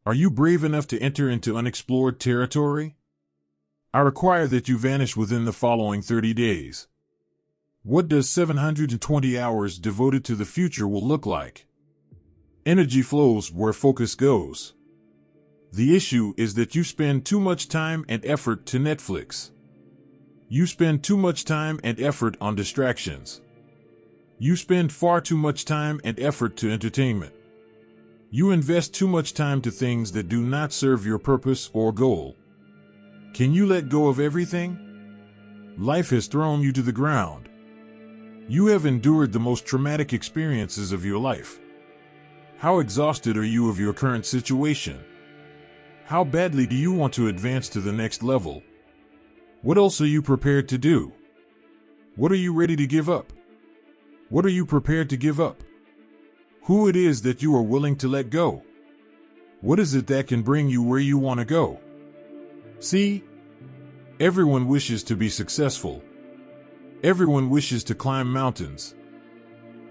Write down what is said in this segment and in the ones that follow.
Are you brave enough to enter into unexplored territory? I require that you vanish within the following 30 days. What does 720 hours devoted to the future will look like? Energy flows where focus goes. The issue is that you spend too much time and effort to Netflix. You spend too much time and effort on distractions. You spend far too much time and effort to entertainment. You invest too much time to things that do not serve your purpose or goal. Can you let go of everything? Life has thrown you to the ground. You have endured the most traumatic experiences of your life. How exhausted are you of your current situation? How badly do you want to advance to the next level? What else are you prepared to do? What are you ready to give up? What are you prepared to give up? Who it is that you are willing to let go? What is it that can bring you where you want to go? See, everyone wishes to be successful. Everyone wishes to climb mountains.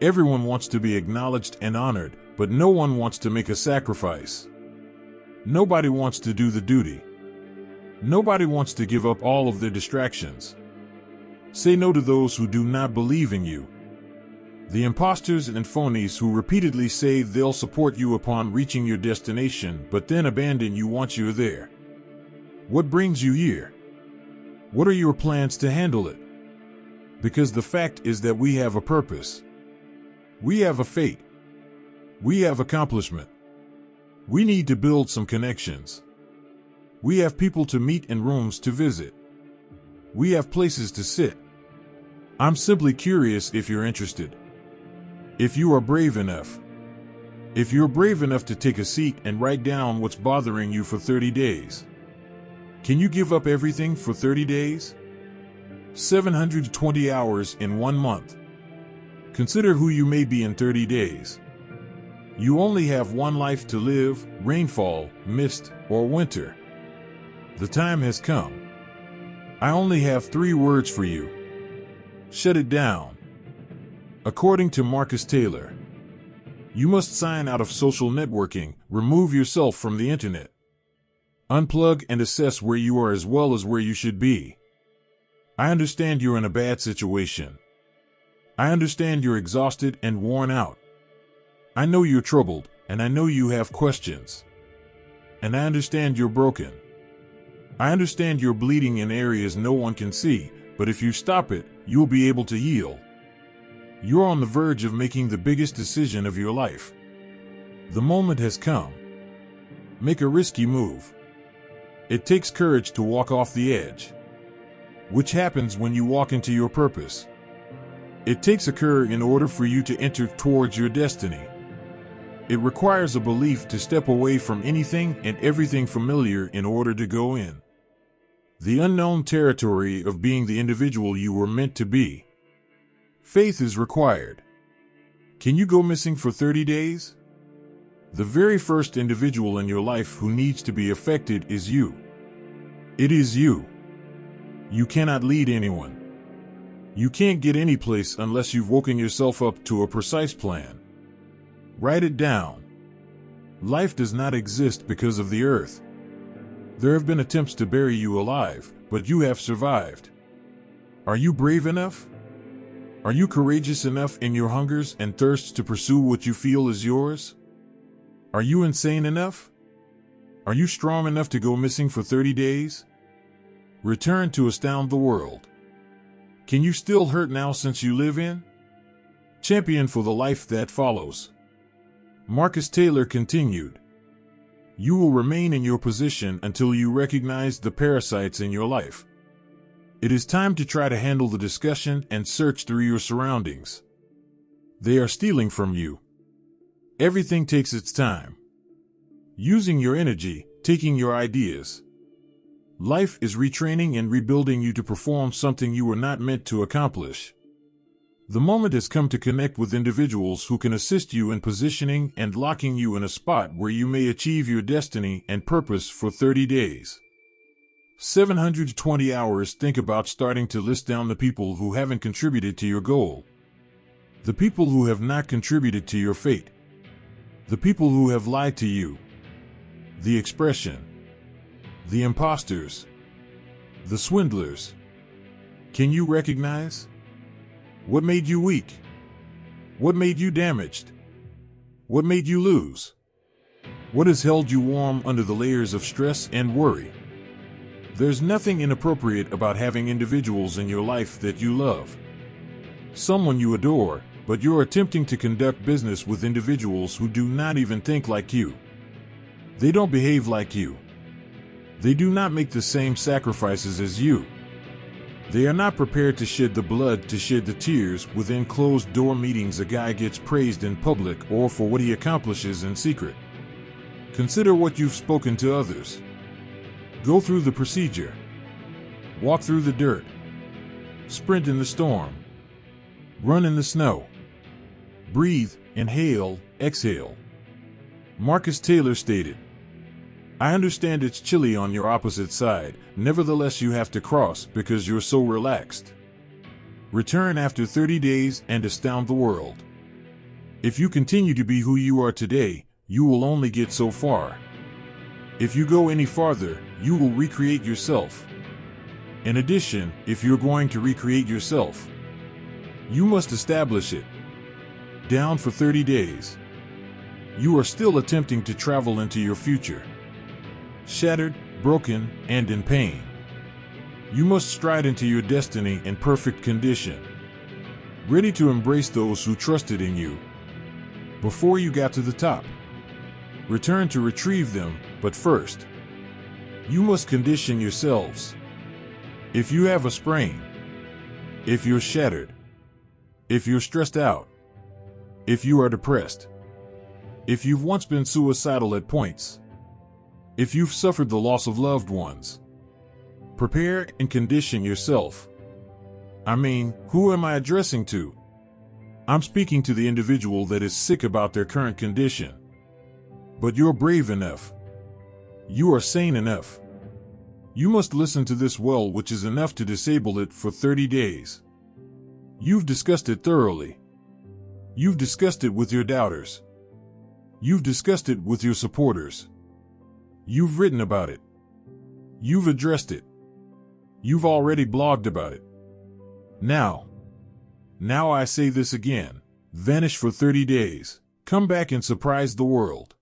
Everyone wants to be acknowledged and honored, but no one wants to make a sacrifice. Nobody wants to do the duty. Nobody wants to give up all of their distractions. Say no to those who do not believe in you. The imposters and phonies who repeatedly say they'll support you upon reaching your destination, but then abandon you once you're there. What brings you here? What are your plans to handle it? Because the fact is that we have a purpose. We have a fate. We have accomplishment. We need to build some connections. We have people to meet and rooms to visit. We have places to sit. I'm simply curious if you're interested. If you are brave enough. If you're brave enough to take a seat and write down what's bothering you for 30 days. Can you give up everything for 30 days? 720 hours in 1 month. Consider who you may be in 30 days. You only have one life to live, rainfall, mist, or winter. The time has come. I only have 3 words for you. Shut it down. According to Marcus Taylor, you must sign out of social networking, remove yourself from the internet. Unplug and assess where you are as well as where you should be. I understand you're in a bad situation. I understand you're exhausted and worn out. I know you're troubled, and I know you have questions. And I understand you're broken. I understand you're bleeding in areas no one can see, but if you stop it, you'll be able to heal. You're on the verge of making the biggest decision of your life. The moment has come. Make a risky move. It takes courage to walk off the edge, which happens when you walk into your purpose. It takes a courage in order for you to enter towards your destiny. It requires a belief to step away from anything and everything familiar in order to go in the unknown territory of being the individual you were meant to be. Faith is required. Can you go missing for 30 days? The very first individual in your life who needs to be affected is you. It is you. You cannot lead anyone. You can't get any place unless you've woken yourself up to a precise plan. Write it down. Life does not exist because of the earth. There have been attempts to bury you alive, but you have survived. Are you brave enough? Are you courageous enough in your hungers and thirsts to pursue what you feel is yours? Are you insane enough? Are you strong enough to go missing for 30 days? Return to astound the world. Can you still hurt now since you live in? Champion for the life that follows. Marcus Taylor continued. You will remain in your position until you recognize the parasites in your life. It is time to try to handle the discussion and search through your surroundings. They are stealing from you. Everything takes its time. Using your energy, taking your ideas. Life is retraining and rebuilding you to perform something you were not meant to accomplish. The moment has come to connect with individuals who can assist you in positioning and locking you in a spot where you may achieve your destiny and purpose for 30 days. 720 hours. Think about starting to list down the people who haven't contributed to your goal. The people who have not contributed to your fate. The people who have lied to you. the expression, the imposters, the swindlers. Can you recognize? What made you weak? What made you damaged? What made you lose? What has held you warm under the layers of stress and worry? There's nothing inappropriate about having individuals in your life that you love, someone you adore, but you're attempting to conduct business with individuals who do not even think like you. They don't behave like you. They do not make the same sacrifices as you. They are not prepared to shed the blood, to shed the tears within closed-door meetings. A guy gets praised in public or for what he accomplishes in secret. Consider what you've spoken to others. Go through the procedure. Walk through the dirt. Sprint in the storm. Run in the snow. Breathe, inhale, exhale. Marcus Taylor stated, "I understand it's chilly on your opposite side, nevertheless you have to cross because you're so relaxed. Return after 30 days and astound the world. If you continue to be who you are today, you will only get so far. If you go any farther, you will recreate yourself. In addition, if you're going to recreate yourself, you must establish it. Down for 30 days. You are still attempting to travel into your future. Shattered, broken, and in pain. You must stride into your destiny in perfect condition, ready to embrace those who trusted in you before you got to the top. Return to retrieve them, but first, you must condition yourselves. If you have a sprain, if you're shattered, if you're stressed out, if you are depressed, if you've once been suicidal at points, if you've suffered the loss of loved ones, prepare and condition yourself. I mean, who am I addressing to? I'm speaking to the individual that is sick about their current condition. But you're brave enough. You are sane enough. You must listen to this well, which is enough to disable it for 30 days. You've discussed it thoroughly. You've discussed it with your doubters. You've discussed it with your supporters. You've written about it. You've addressed it. You've already blogged about it. Now I say this again. Vanish for 30 days. Come back and surprise the world.